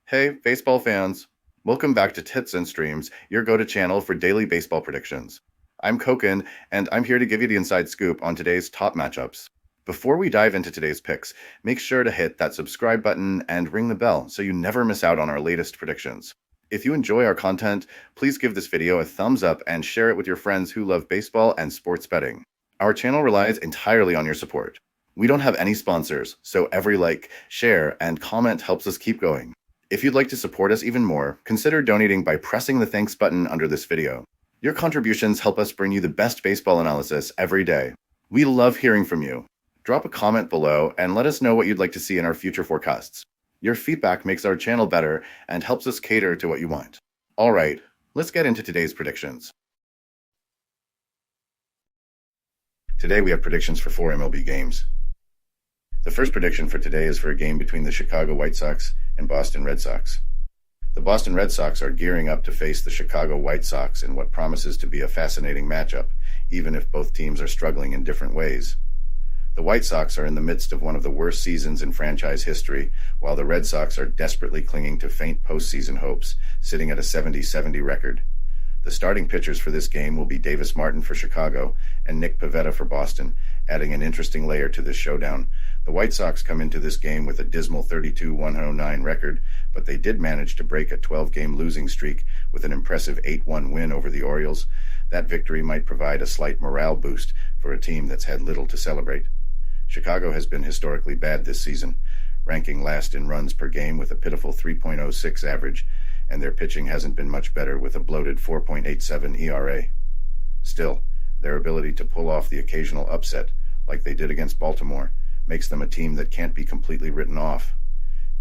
Hey, baseball fans. Welcome back to Tits and Streams, your go-to channel for daily baseball predictions. I'm Koken, and I'm here to give you the inside scoop on today's top matchups. Before we dive into today's picks, make sure to hit that subscribe button and ring the bell so you never miss out on our latest predictions. If you enjoy our content, please give this video a thumbs up and share it with your friends who love baseball and sports betting. Our channel relies entirely on your support. We don't have any sponsors, so every like, share, and comment helps us keep going. If you'd like to support us even more, consider donating by pressing the thanks button under this video. Your contributions help us bring you the best baseball analysis every day. We love hearing from you. Drop a comment below and let us know what you'd like to see in our future forecasts. Your feedback makes our channel better and helps us cater to what you want. All right, let's get into today's predictions. Today we have predictions for 4 MLB games. The first prediction for today is for a game between the Chicago White Sox and Boston Red Sox. The Boston Red Sox are gearing up to face the Chicago White Sox in what promises to be a fascinating matchup, even if both teams are struggling in different ways. The White Sox are in the midst of one of the worst seasons in franchise history, while the Red Sox are desperately clinging to faint postseason hopes, sitting at a 70-70 record. The starting pitchers for this game will be Davis Martin for Chicago and Nick Pivetta for Boston, adding an interesting layer to this showdown. The White Sox come into this game with a dismal 32-109 record, but they did manage to break a 12-game losing streak with an impressive 8-1 win over the Orioles. That victory might provide a slight morale boost for a team that's had little to celebrate. Chicago has been historically bad this season, ranking last in runs per game with a pitiful 3.06 average, and their pitching hasn't been much better with a bloated 4.87 ERA. Still, their ability to pull off the occasional upset, like they did against Baltimore, makes them a team that can't be completely written off.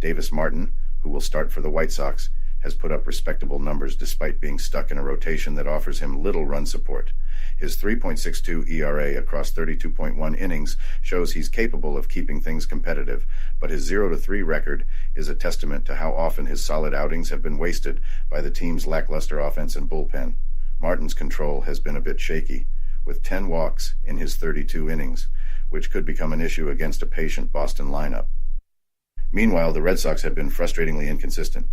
Davis Martin, who will start for the White Sox, has put up respectable numbers despite being stuck in a rotation that offers him little run support. His 3.62 ERA across 32.1 innings shows he's capable of keeping things competitive, but his 0-3 record is a testament to how often his solid outings have been wasted by the team's lackluster offense and bullpen. Martin's control has been a bit shaky, with 10 walks in his 32 innings, which could become an issue against a patient Boston lineup. Meanwhile, the Red Sox have been frustratingly inconsistent.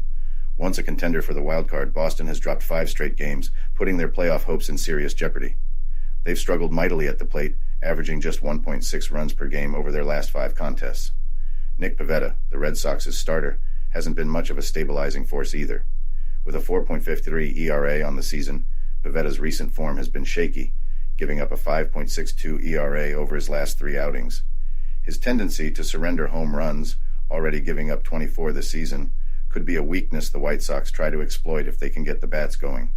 Once a contender for the wild card, Boston has dropped 5 straight games, putting their playoff hopes in serious jeopardy. They've struggled mightily at the plate, averaging just 1.6 runs per game over their last 5 contests. Nick Pivetta, the Red Sox's starter, hasn't been much of a stabilizing force either. With a 4.53 ERA on the season, Pivetta's recent form has been shaky, giving up a 5.62 ERA over his last 3 outings. His tendency to surrender home runs, already giving up 24 this season, could be a weakness the White Sox try to exploit if they can get the bats going.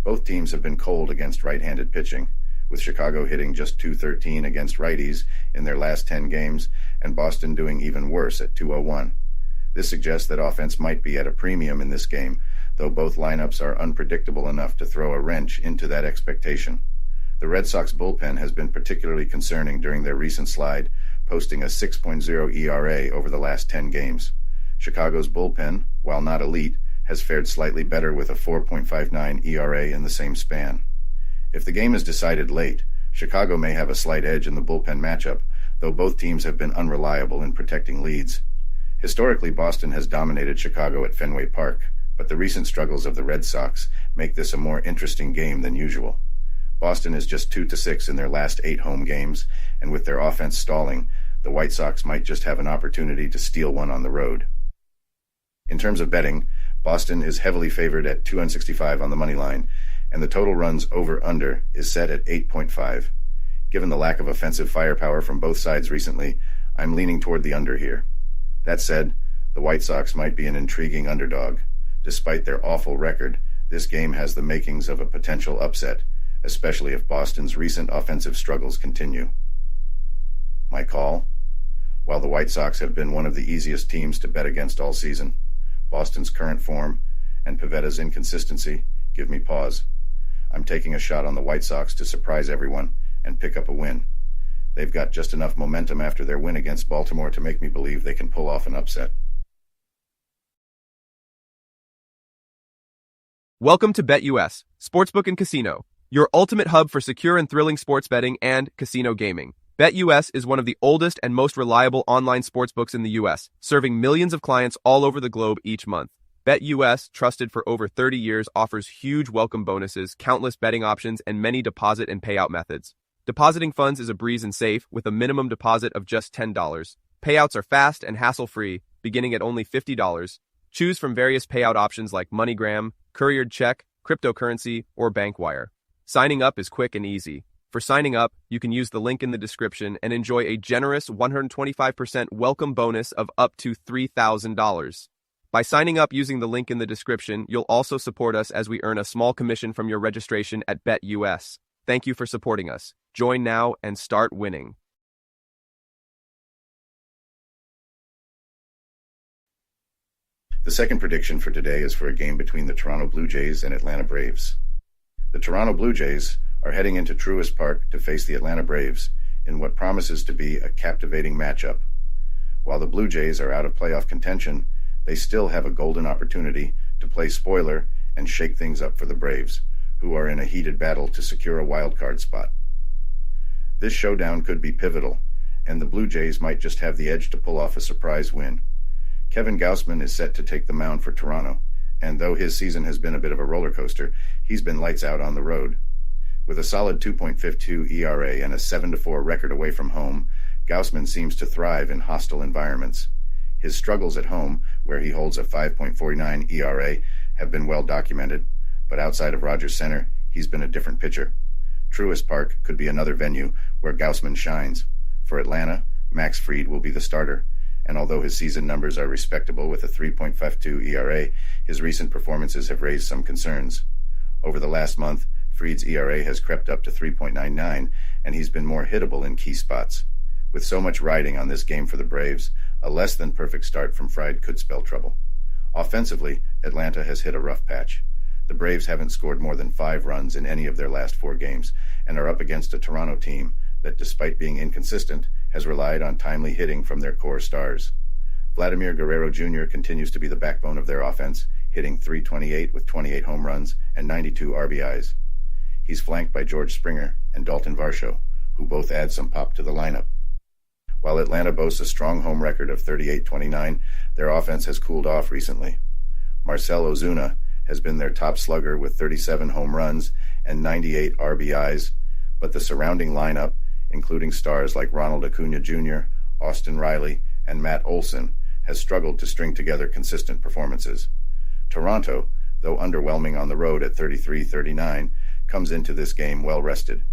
Both teams have been cold against right-handed pitching, with Chicago hitting just .213 against righties in their last 10 games, and Boston doing even worse at .201. This suggests that offense might be at a premium in this game, though both lineups are unpredictable enough to throw a wrench into that expectation. The Red Sox bullpen has been particularly concerning during their recent slide, posting a 6.0 ERA over the last 10 games. Chicago's bullpen, while not elite, has fared slightly better with a 4.59 ERA in the same span. If the game is decided late, Chicago may have a slight edge in the bullpen matchup, though both teams have been unreliable in protecting leads. Historically, Boston has dominated Chicago at Fenway Park, but the recent struggles of the Red Sox make this a more interesting game than usual. Boston is just 2-6 in their last 8 home games, and with their offense stalling, the White Sox might just have an opportunity to steal one on the road. In terms of betting, Boston is heavily favored at 265 on the money line, and the total runs over-under is set at 8.5. Given the lack of offensive firepower from both sides recently, I'm leaning toward the under here. That said, the White Sox might be an intriguing underdog. Despite their awful record, this game has the makings of a potential upset, especially if Boston's recent offensive struggles continue. My call? While the White Sox have been one of the easiest teams to bet against all season, Boston's current form and Pivetta's inconsistency give me pause. I'm taking a shot on the White Sox to surprise everyone and pick up a win. They've got just enough momentum after their win against Baltimore to make me believe they can pull off an upset. Welcome to BetUS, Sportsbook and Casino, your ultimate hub for secure and thrilling sports betting and casino gaming. BetUS is one of the oldest and most reliable online sportsbooks in the U.S., serving millions of clients all over the globe each month. BetUS, trusted for over 30 years, offers huge welcome bonuses, countless betting options, and many deposit and payout methods. Depositing funds is a breeze and safe, with a minimum deposit of just $10. Payouts are fast and hassle-free, beginning at only $50. Choose from various payout options like MoneyGram, couriered check, cryptocurrency, or bank wire. Signing up is quick and easy. For signing up, you can use the link in the description and enjoy a generous 125% welcome bonus of up to $3,000. By signing up using the link in the description, you'll also support us as we earn a small commission from your registration at BetUS. Thank you for supporting us. Join now and start winning. The second prediction for today is for a game between the Toronto Blue Jays and Atlanta Braves. The Toronto Blue Jays are heading into Truist Park to face the Atlanta Braves in what promises to be a captivating matchup. While the Blue Jays are out of playoff contention, they still have a golden opportunity to play spoiler and shake things up for the Braves, who are in a heated battle to secure a wild card spot. This showdown could be pivotal, and the Blue Jays might just have the edge to pull off a surprise win. Kevin Gausman is set to take the mound for Toronto, and though his season has been a bit of a roller coaster, he's been lights out on the road. With a solid 2.52 ERA and a 7-4 record away from home, Gausman seems to thrive in hostile environments. His struggles at home, where he holds a 5.49 ERA, have been well documented, but outside of Rogers Center, he's been a different pitcher. Truist Park could be another venue where Gausman shines. For Atlanta, Max Fried will be the starter, and although his season numbers are respectable with a 3.52 ERA, his recent performances have raised some concerns. Over the last month, Fried's ERA has crept up to 3.99, and he's been more hittable in key spots. With so much riding on this game for the Braves, a less than perfect start from Fried could spell trouble. Offensively, Atlanta has hit a rough patch. The Braves haven't scored more than 5 runs in any of their last 4 games, and are up against a Toronto team that, despite being inconsistent, has relied on timely hitting from their core stars. Vladimir Guerrero Jr. continues to be the backbone of their offense, hitting .328 with 28 home runs and 92 RBIs. He's flanked by George Springer and Dalton Varsho, who both add some pop to the lineup. While Atlanta boasts a strong home record of 38-29, their offense has cooled off recently. Marcell Ozuna has been their top slugger with 37 home runs and 98 RBIs, but the surrounding lineup, including stars like Ronald Acuna Jr., Austin Riley, and Matt Olson, has struggled to string together consistent performances. Toronto, though underwhelming on the road at 33-39, comes into this game well rested.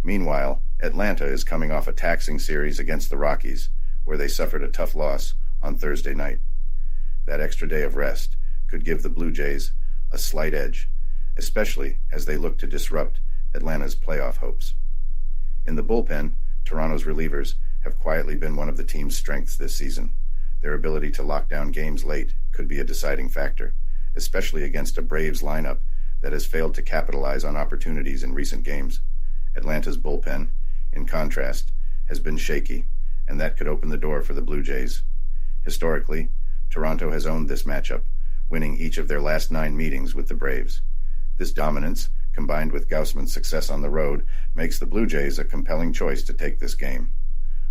Meanwhile, Atlanta is coming off a taxing series against the Rockies, where they suffered a tough loss on Thursday night. That extra day of rest could give the Blue Jays a slight edge, especially as they look to disrupt Atlanta's playoff hopes. In the bullpen, Toronto's relievers have quietly been one of the team's strengths this season. Their ability to lock down games late could be a deciding factor, especially against a Braves lineup that has failed to capitalize on opportunities in recent games. Atlanta's bullpen, in contrast, has been shaky, and that could open the door for the Blue Jays. Historically, Toronto has owned this matchup, winning each of their last 9 meetings with the Braves. This dominance, combined with Gausman's success on the road, makes the Blue Jays a compelling choice to take this game.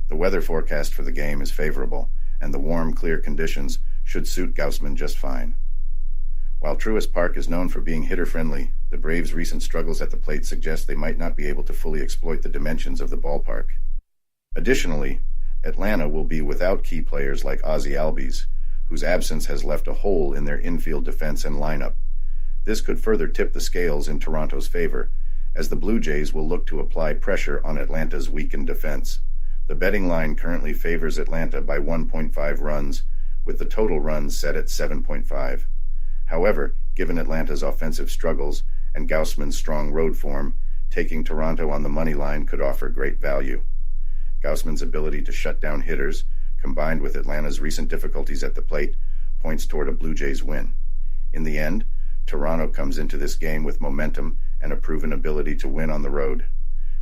The weather forecast for the game is favorable, and the warm, clear conditions should suit Gausman just fine. While Truist Park is known for being hitter-friendly, the Braves' recent struggles at the plate suggest they might not be able to fully exploit the dimensions of the ballpark. Additionally, Atlanta will be without key players like Ozzie Albies, whose absence has left a hole in their infield defense and lineup. This could further tip the scales in Toronto's favor, as the Blue Jays will look to apply pressure on Atlanta's weakened defense. The betting line currently favors Atlanta by 1.5 runs, with the total runs set at 7.5. However, given Atlanta's offensive struggles and Gausman's strong road form, taking Toronto on the money line could offer great value. Gausman's ability to shut down hitters, combined with Atlanta's recent difficulties at the plate, points toward a Blue Jays win. In the end, Toronto comes into this game with momentum and a proven ability to win on the road.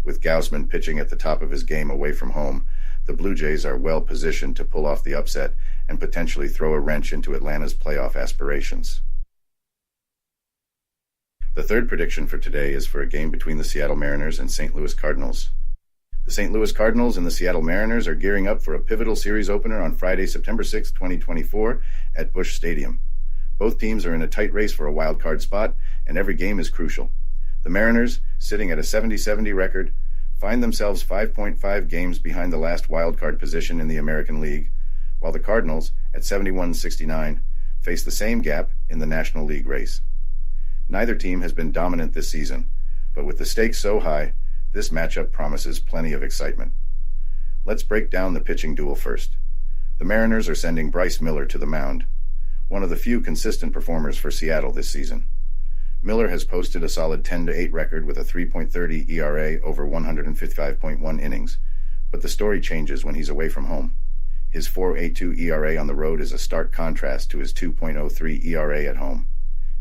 With Gausman pitching at the top of his game away from home, the Blue Jays are well positioned to pull off the upset and potentially throw a wrench into Atlanta's playoff aspirations. The third prediction for today is for a game between the Seattle Mariners and St. Louis Cardinals. The St. Louis Cardinals and the Seattle Mariners are gearing up for a pivotal series opener on Friday, September 6, 2024, at Busch Stadium. Both teams are in a tight race for a wild card spot, and every game is crucial. The Mariners, sitting at a 70-70 record, find themselves 5.5 games behind the last wild card position in the American League, while the Cardinals, at 71-69, face the same gap in the National League race. Neither team has been dominant this season, but with the stakes so high, this matchup promises plenty of excitement. Let's break down the pitching duel first. The Mariners are sending Bryce Miller to the mound, one of the few consistent performers for Seattle this season. Miller has posted a solid 10-8 record with a 3.30 ERA over 155.1 innings, but the story changes when he's away from home. His 4.82 ERA on the road is a stark contrast to his 2.03 ERA at home.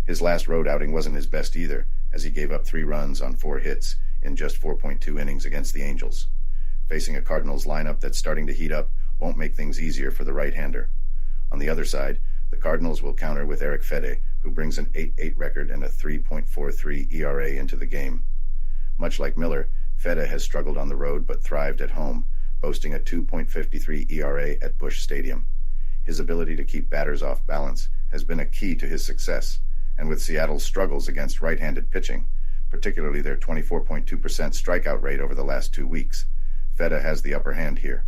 His last road outing wasn't his best either, as he gave up 3 runs on 4 hits in just 4.2 innings against the Angels. Facing a Cardinals lineup that's starting to heat up won't make things easier for the right-hander. On the other side, the Cardinals will counter with Eric Fede, who brings an 8.8 record and a 3.43 ERA into the game. Much like Miller, Fede has struggled on the road but thrived at home, boasting a 2.53 ERA at Busch Stadium. His ability to keep batters off balance has been a key to his success, and with Seattle's struggles against right-handed pitching, particularly their 24.2% strikeout rate over the last 2 weeks, Fede has the upper hand here.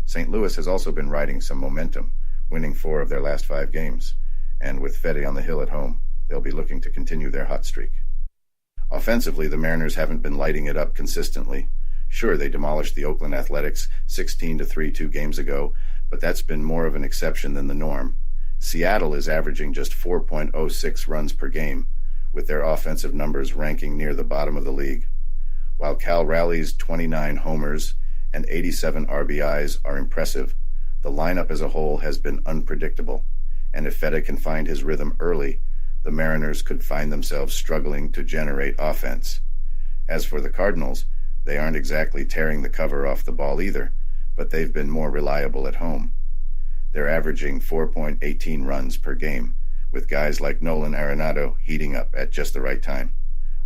St. Louis has also been riding some momentum, winning 4 of their last 5 games, and with Fede on the hill at home, they'll be looking to continue their hot streak. Offensively, the Mariners haven't been lighting it up consistently. Sure, they demolished the Oakland Athletics 16-3 2 games ago, but that's been more of an exception than the norm. Seattle is averaging just 4.06 runs per game, with their offensive numbers ranking near the bottom of the league. While Cal Raleig's 29 homers and 87 RBIs are impressive, the lineup as a whole has been unpredictable, and if Fede can find his rhythm early, the Mariners could find themselves struggling to generate offense. As for the Cardinals, they aren't exactly tearing the cover off the ball either, but they've been more reliable at home. They're averaging 4.18 runs per game, with guys like Nolan Arenado heating up at just the right time.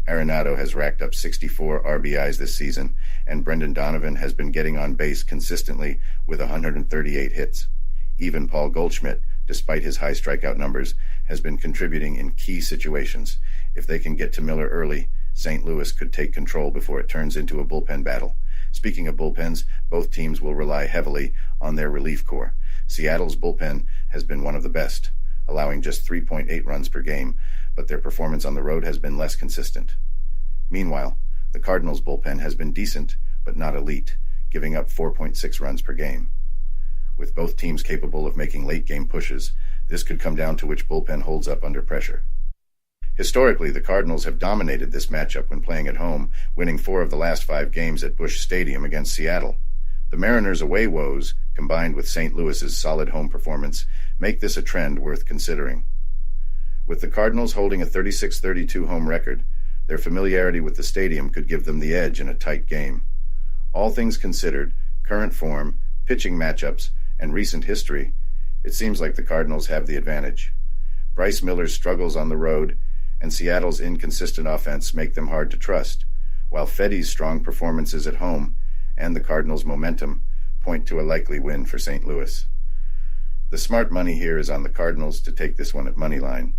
Arenado has racked up 64 RBIs this season, and Brendan Donovan has been getting on base consistently with 138 hits. Even Paul Goldschmidt, despite his high strikeout numbers, has been contributing in key situations. If they can get to Miller early, St. Louis could take control before it turns into a bullpen battle. Speaking of bullpens, both teams will rely heavily on their relief corps. Seattle's bullpen has been one of the best, allowing just 3.8 runs per game, but their performance on the road has been less consistent. Meanwhile, the Cardinals' bullpen has been decent, but not elite, giving up 4.6 runs per game. With both teams capable of making late-game pushes, this could come down to which bullpen holds up under pressure. Historically, the Cardinals have dominated this matchup when playing at home, winning 4 of the last 5 games at Busch Stadium against Seattle. The Mariners' away woes, combined with St. Louis's solid home performance, make this a trend worth considering. With the Cardinals holding a 36-32 home record, their familiarity with the stadium could give them the edge in a tight game. All things considered, current form, pitching matchups, and recent history, it seems like the Cardinals have the advantage. Bryce Miller's struggles on the road and Seattle's inconsistent offense make them hard to trust, while Fede's strong performances at home and the Cardinals' momentum point to a likely win for St. Louis. The smart money here is on the Cardinals to take this one at Moneyline.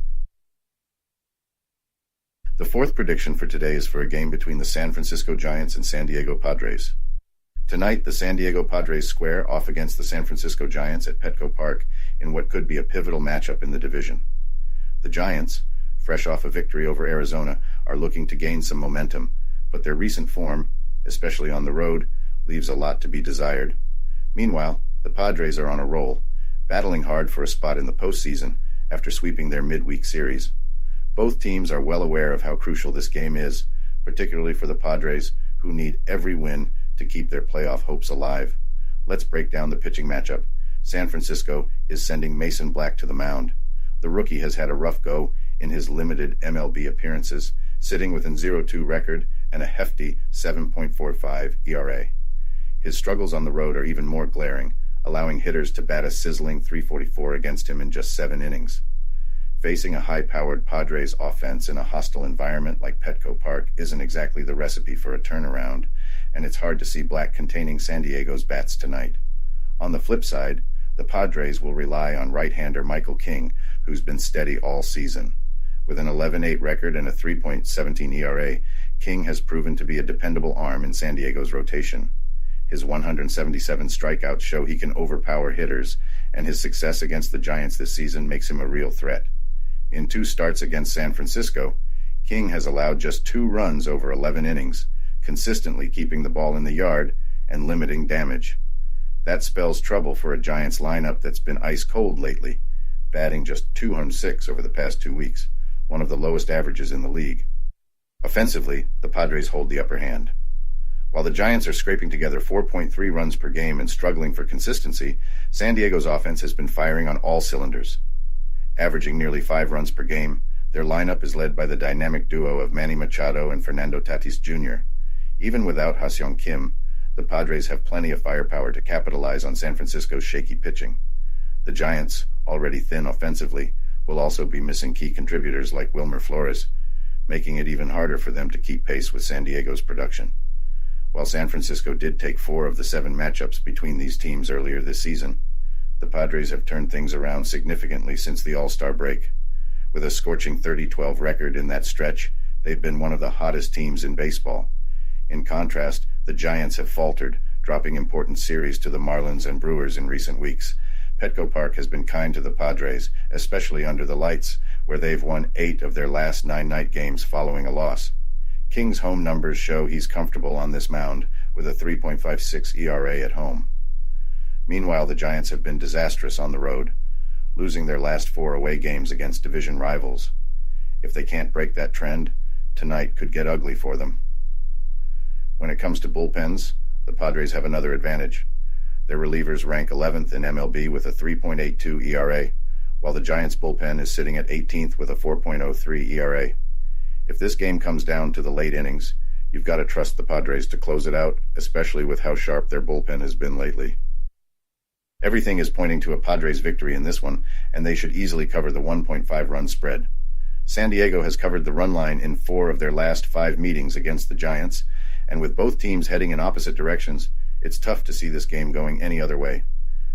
The fourth prediction for today is for a game between the San Francisco Giants and San Diego Padres. Tonight, the San Diego Padres square off against the San Francisco Giants at Petco Park in what could be a pivotal matchup in the division. The Giants, fresh off a victory over Arizona, are looking to gain some momentum, but their recent form, especially on the road, leaves a lot to be desired. Meanwhile, the Padres are on a roll, battling hard for a spot in the postseason after sweeping their midweek series. Both teams are well aware of how crucial this game is, particularly for the Padres, who need every win to keep their playoff hopes alive. Let's break down the pitching matchup. San Francisco is sending Mason Black to the mound. The rookie has had a rough go in his limited MLB appearances, sitting with a 0-2 record and a hefty 7.45 ERA. His struggles on the road are even more glaring, allowing hitters to bat a sizzling .344 against him in just 7 innings. Facing a high-powered Padres offense in a hostile environment like Petco Park isn't exactly the recipe for a turnaround, and it's hard to see Black containing San Diego's bats tonight. On the flip side, The Padres will rely on right-hander Michael King, who's been steady all season. With an 11-8 record and a 3.17 ERA, King has proven to be a dependable arm in San Diego's rotation. His 177 strikeouts show he can overpower hitters, and his success against the Giants this season makes him a real threat. In 2 starts against San Francisco, King has allowed just 2 runs over 11 innings, consistently keeping the ball in the yard and limiting damage. That spells trouble for a Giants lineup that's been ice cold lately, batting just .206 over the past 2 weeks, one of the lowest averages in the league. Offensively, the Padres hold the upper hand. While the Giants are scraping together 4.3 runs per game and struggling for consistency, San Diego's offense has been firing on all cylinders. Averaging nearly 5 runs per game, their lineup is led by the dynamic duo of Manny Machado and Fernando Tatis Jr. Even without Ha-Seong Kim, the Padres have plenty of firepower to capitalize on San Francisco's shaky pitching. The Giants, already thin offensively, will also be missing key contributors like Wilmer Flores, making it even harder for them to keep pace with San Diego's production. While San Francisco did take 4 of the 7 matchups between these teams earlier this season, the Padres have turned things around significantly since the All-Star break. With a scorching 30-12 record in that stretch, they've been one of the hottest teams in baseball. In contrast, the Giants have faltered, dropping important series to the Marlins and Brewers in recent weeks. Petco Park has been kind to the Padres, especially under the lights, where they've won 8 of their last 9 night games following a loss. King's home numbers show he's comfortable on this mound, with a 3.56 ERA at home. Meanwhile, the Giants have been disastrous on the road, losing their last 4 away games against division rivals. If they can't break that trend, tonight could get ugly for them. When it comes to bullpens, the Padres have another advantage. Their relievers rank 11th in MLB with a 3.82 ERA, while the Giants' bullpen is sitting at 18th with a 4.03 ERA. If this game comes down to the late innings, you've got to trust the Padres to close it out, especially with how sharp their bullpen has been lately. Everything is pointing to a Padres victory in this one, and they should easily cover the 1.5 run spread. San Diego has covered the run line in 4 of their last 5 meetings against the Giants, and with both teams heading in opposite directions, it's tough to see this game going any other way.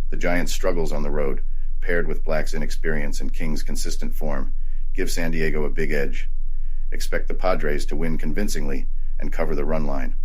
The Giants' struggles on the road, paired with Black's inexperience and King's consistent form, give San Diego a big edge. Expect the Padres to win convincingly and cover the run line.